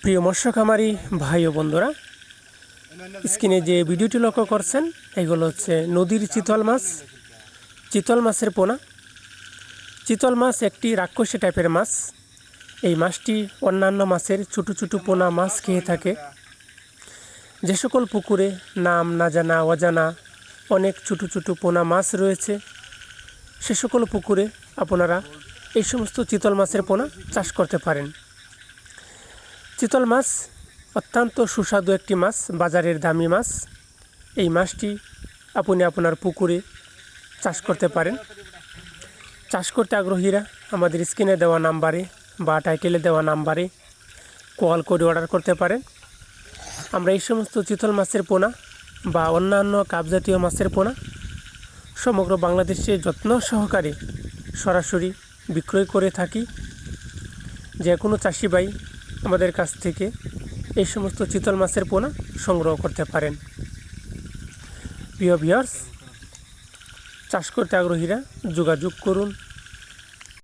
প্রিয় মৎস্য খামারি ভাই ও বন্ধুরা, স্ক্রিনে যে ভিডিওটি লক্ষ্য করছেন এগুলো হচ্ছে নদীর চিতল মাছের পোনা। চিতল মাছ একটি রাক্ষসী টাইপের মাছ। এই মাছটি অন্যান্য মাছের ছোটো ছোটো পোনা মাছ খেয়ে থাকে। যে সকল পুকুরে নাম না জানা অজানা অনেক ছোটো ছোটো পোনা মাছ রয়েছে, সে সকল পুকুরে আপনারা এই সমস্ত চিতল মাছের পোনা চাষ করতে পারেন। চিতল মাছ অত্যন্ত সুস্বাদু একটি মাছ, বাজারের দামি মাছ। এই মাছটি আপনি আপনার পুকুরে চাষ করতে পারেন। চাষ করতে আগ্রহীরা আমাদের স্ক্রিনে দেওয়া নাম্বারে বা টাইটেলে দেওয়া নাম্বারে কল করে অর্ডার করতে পারেন। আমরা এই সমস্ত চিতল মাছের পোনা বা অন্যান্য কাপজাতীয় মাছের পোনা সমগ্র বাংলাদেশে যত্ন সহকারে সরাসরি বিক্রয় করে থাকি। যে কোনো চাষি ভাই আমাদের কাছ থেকে এই সমস্ত চিতল মাছের পোনা সংগ্রহ করতে পারেন। প্রিয় ভিউয়ার্স, চাষ করতে আগ্রহীরা যোগাযোগ করুন।